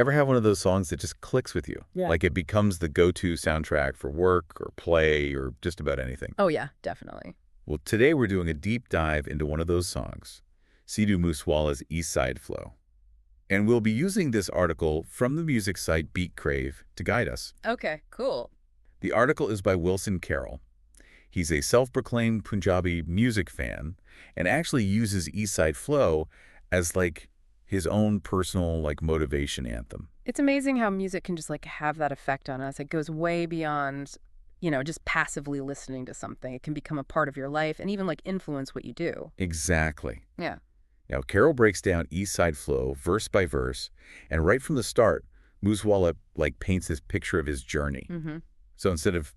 Ever have one of those songs that just clicks with you? Yeah. Like it becomes the go-to soundtrack for work or play or just about anything. Oh, yeah, definitely. Well, today we're doing a deep dive into one of those songs, Sidhu Moosewalla's East Side Flow. And we'll be using this article from the music site Beat Crave to guide us. Okay, cool. The article is by Wilson Carroll. He's a self-proclaimed Punjabi music fan and actually uses East Side Flow as like his own personal motivation anthem. It's amazing how music can just have that effect on us. It goes way beyond, just passively listening to something. It can become a part of your life and even influence what you do. Exactly. Yeah. Now, Carroll breaks down East Side Flow verse by verse, and right from the start, Moosewalla paints this picture of his journey. Mm-hmm. So instead of,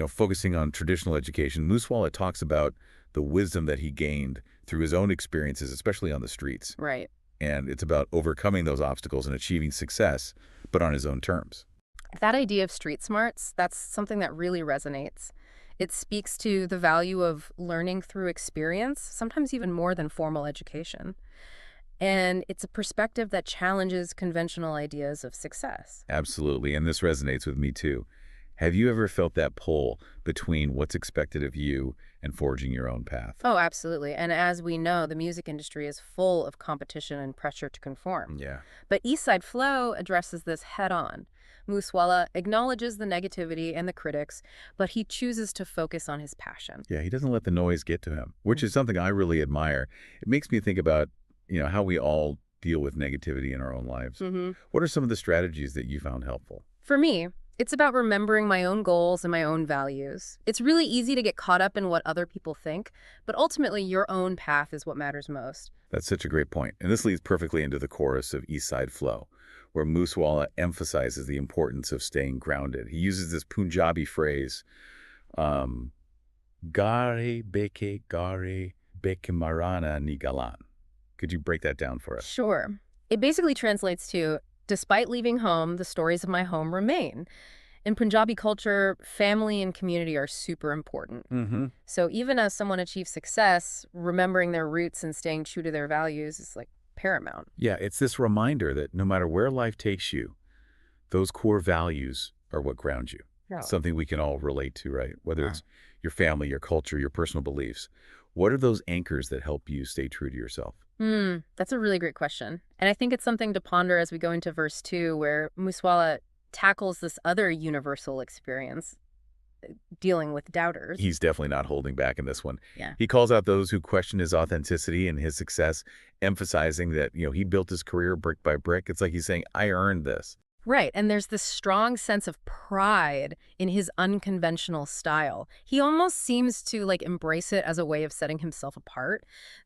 focusing on traditional education, Moosewalla talks about the wisdom that he gained through his own experiences, especially on the streets. Right. And it's about overcoming those obstacles and achieving success, but on his own terms. That idea of street smarts, that's something that really resonates. It speaks to the value of learning through experience, sometimes even more than formal education. And it's a perspective that challenges conventional ideas of success. Absolutely, and this resonates with me too. Have you ever felt that pull between what's expected of you and forging your own path? Oh, absolutely. And as we know, the music industry is full of competition and pressure to conform. Yeah. But East Side Flow addresses this head on. Moosewalla acknowledges the negativity and the critics, but he chooses to focus on his passion. Yeah, he doesn't let the noise get to him, which is something I really admire. It makes me think about, how we all deal with negativity in our own lives. Mm-hmm. What are some of the strategies that you found helpful? For me, it's about remembering my own goals and my own values. It's really easy to get caught up in what other people think, but ultimately your own path is what matters most. That's such a great point. And this leads perfectly into the chorus of East Side Flow, where Moosewalla emphasizes the importance of staying grounded. He uses this Punjabi phrase, gare beke marana ni galan. Could you break that down for us? Sure. It basically translates to, despite leaving home, the stories of my home remain. In Punjabi culture, family and community are super important. Mm-hmm. So even as someone achieves success, remembering their roots and staying true to their values is paramount. Yeah, it's this reminder that no matter where life takes you, those core values are what ground you. Yeah. Something we can all relate to, right? Whether it's your family, your culture, your personal beliefs. What are those anchors that help you stay true to yourself? That's a really great question. And I think it's something to ponder as we go into verse 2, where Moosewalla tackles this other universal experience, dealing with doubters. He's definitely not holding back in this one. Yeah. He calls out those who question his authenticity and his success, emphasizing that, he built his career brick by brick. It's like he's saying, I earned this. Right, and there's this strong sense of pride in his unconventional style. He almost seems to embrace it as a way of setting himself apart.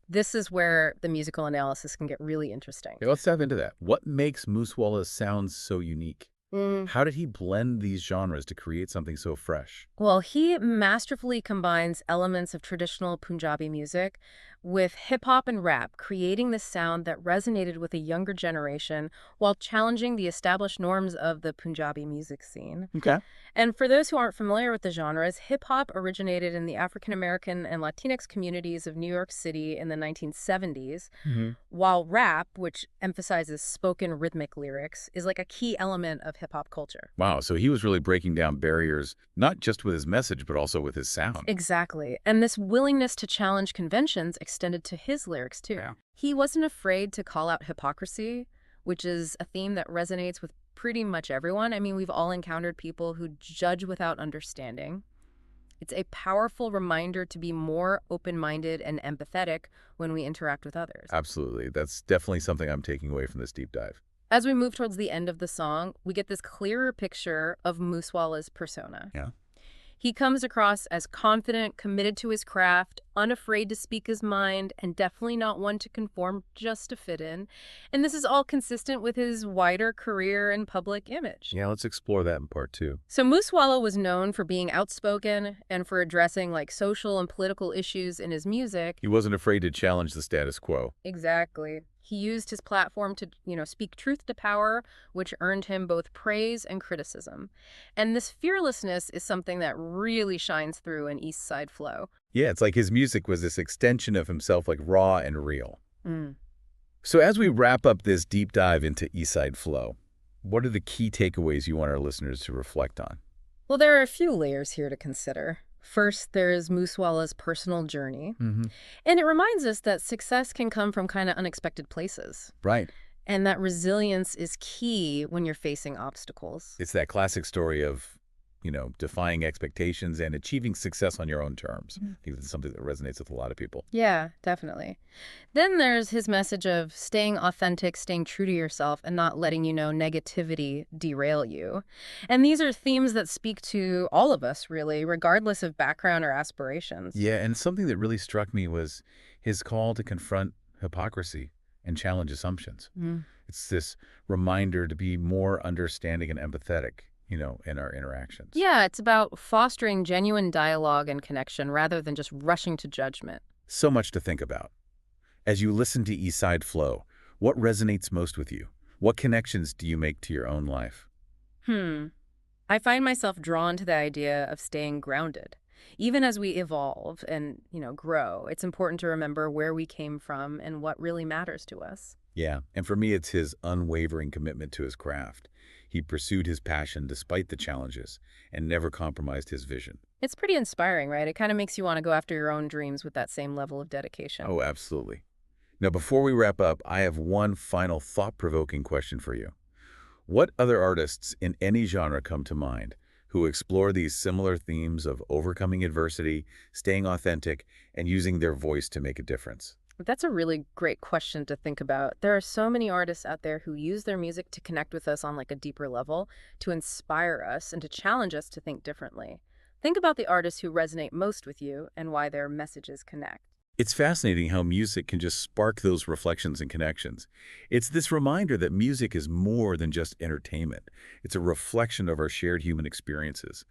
This is where the musical analysis can get really interesting. Okay, let's dive into that. What makes Moosewalla's sounds so unique? How did he blend these genres to create something so fresh? Well, he masterfully combines elements of traditional Punjabi music with hip-hop and rap, creating this sound that resonated with a younger generation while challenging the established norms of the Punjabi music scene. Okay. And for those who aren't familiar with the genres, hip-hop originated in the African-American and Latinx communities of New York City in the 1970s, while rap, which emphasizes spoken rhythmic lyrics, is a key element of hip-hop culture. Wow, so he was really breaking down barriers, not just with his message, but also with his sound. Exactly. And this willingness to challenge conventions extended to his lyrics, too. Yeah. He wasn't afraid to call out hypocrisy, which is a theme that resonates with pretty much everyone. I mean, we've all encountered people who judge without understanding. It's a powerful reminder to be more open-minded and empathetic when we interact with others. Absolutely. That's definitely something I'm taking away from this deep dive. As we move towards the end of the song, we get this clearer picture of Moosewalla's persona. Yeah. He comes across as confident, committed to his craft, unafraid to speak his mind, and definitely not one to conform just to fit in. And this is all consistent with his wider career and public image. Yeah, let's explore that in part 2. So Moosewalla was known for being outspoken and for addressing social and political issues in his music. He wasn't afraid to challenge the status quo. Exactly. He used his platform to, speak truth to power, which earned him both praise and criticism. And this fearlessness is something that really shines through in East Side Flow. Yeah, it's like his music was this extension of himself, raw and real. So as we wrap up this deep dive into East Side Flow, What are the key takeaways you want our listeners to reflect on? Well, there are a few layers here to consider. First, there is Moosewala's personal journey, Hmm. and it reminds us that success can come from kind of unexpected places, Right. and that resilience is key when you're facing obstacles. It's that classic story of, defying expectations and achieving success on your own terms. Mhm. I think that's something that resonates with a lot of people. Yeah, definitely. Then there's his message of staying authentic, staying true to yourself, and not letting, negativity derail you. And these are themes that speak to all of us, really, regardless of background or aspirations. Yeah, and something that really struck me was his call to confront hypocrisy and challenge assumptions. Mm. It's this reminder to be more understanding and empathetic, in our interactions. Yeah, it's about fostering genuine dialogue and connection rather than just rushing to judgment. So much to think about. As you listen to East Side Flow, what resonates most with you? What connections do you make to your own life? Hmm. I find myself drawn to the idea of staying grounded. Even as we evolve and, grow, it's important to remember where we came from and what really matters to us. Yeah, and for me, it's his unwavering commitment to his craft. He pursued his passion despite the challenges and never compromised his vision. It's pretty inspiring, right? It kind of makes you want to go after your own dreams with that same level of dedication. Oh, absolutely. Now, before we wrap up, I have one final thought-provoking question for you. What other artists in any genre come to mind who explore these similar themes of overcoming adversity, staying authentic, and using their voice to make a difference? That's a really great question to think about. There are so many artists out there who use their music to connect with us on like a deeper level, to inspire us and to challenge us to think differently. Think about the artists who resonate most with you and why their messages connect. It's fascinating how music can just spark those reflections and connections. It's this reminder that music is more than just entertainment. It's a reflection of our shared human experiences,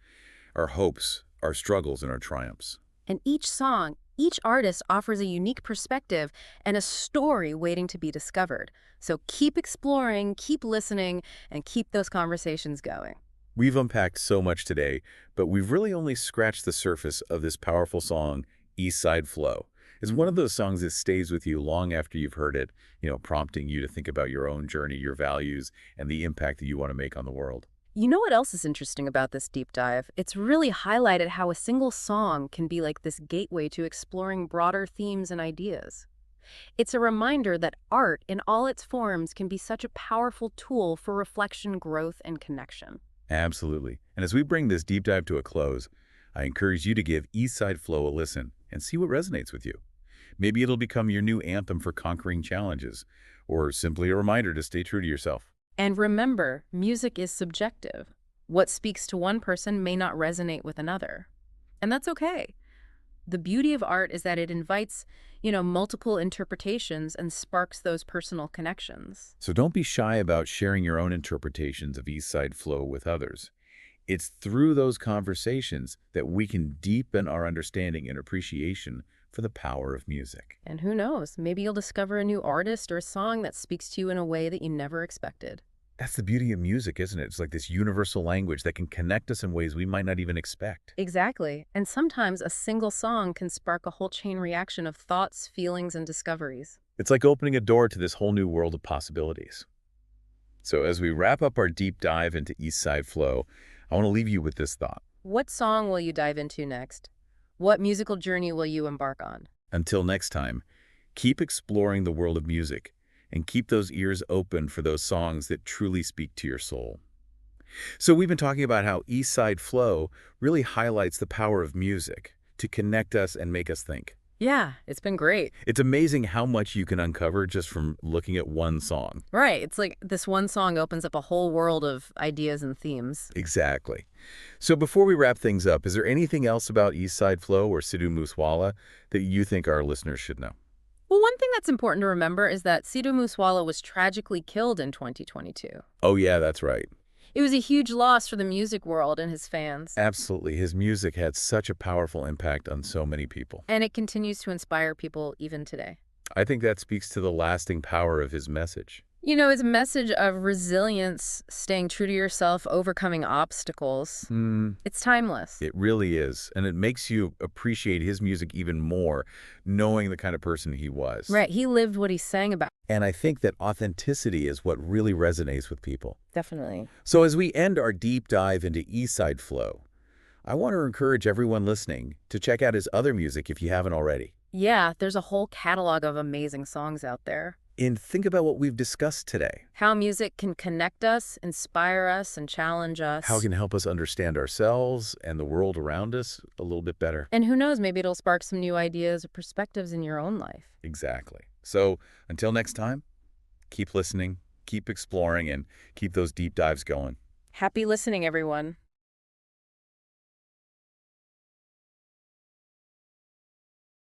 our hopes, our struggles, and our triumphs. And each song, each artist offers a unique perspective and a story waiting to be discovered. So keep exploring, keep listening, and keep those conversations going. We've unpacked so much today, but we've really only scratched the surface of this powerful song, East Side Flow. It's one of those songs that stays with you long after you've heard it, prompting you to think about your own journey, your values, and the impact that you want to make on the world. You know what else is interesting about this deep dive? It's really highlighted how a single song can be like this gateway to exploring broader themes and ideas. It's a reminder that art in all its forms can be such a powerful tool for reflection, growth, and connection. Absolutely. And as we bring this deep dive to a close, I encourage you to give East Side Flow a listen and see what resonates with you. Maybe it'll become your new anthem for conquering challenges, or simply a reminder to stay true to yourself. And remember, music is subjective. What speaks to one person may not resonate with another. And that's okay. The beauty of art is that it invites, multiple interpretations and sparks those personal connections. So don't be shy about sharing your own interpretations of East Side Flow with others. It's through those conversations that we can deepen our understanding and appreciation for the power of music. And who knows, maybe you'll discover a new artist or a song that speaks to you in a way that you never expected. That's the beauty of music, isn't it? It's like this universal language that can connect us in ways we might not even expect. Exactly. And sometimes a single song can spark a whole chain reaction of thoughts, feelings, and discoveries. It's like opening a door to this whole new world of possibilities. So as we wrap up our deep dive into East Side Flow, I want to leave you with this thought. What song will you dive into next? What musical journey will you embark on? Until next time, keep exploring the world of music and keep those ears open for those songs that truly speak to your soul. So we've been talking about how East Side Flow really highlights the power of music to connect us and make us think. Yeah, it's been great. It's amazing how much you can uncover just from looking at one song. Right. It's like this one song opens up a whole world of ideas and themes. Exactly. So before we wrap things up, is there anything else about East Side Flow or Sidhu Moosewala that you think our listeners should know? Well, one thing that's important to remember is that Sidhu Moosewala was tragically killed in 2022. Oh yeah, that's right. It was a huge loss for the music world and his fans. Absolutely. His music had such a powerful impact on so many people. And it continues to inspire people even today. I think that speaks to the lasting power of his message. You know, it's a message of resilience, staying true to yourself, overcoming obstacles. It's timeless. It really is. And it makes you appreciate his music even more, knowing the kind of person he was. Right. He lived what he sang about. And I think that authenticity is what really resonates with people. Definitely. So as we end our deep dive into East Side Flow, I want to encourage everyone listening to check out his other music if you haven't already. Yeah, there's a whole catalog of amazing songs out there. And think about what we've discussed today. How music can connect us, inspire us, and challenge us. How it can help us understand ourselves and the world around us a little bit better. And who knows, maybe it'll spark some new ideas or perspectives in your own life. Exactly. So until next time, keep listening, keep exploring, and keep those deep dives going. Happy listening, everyone.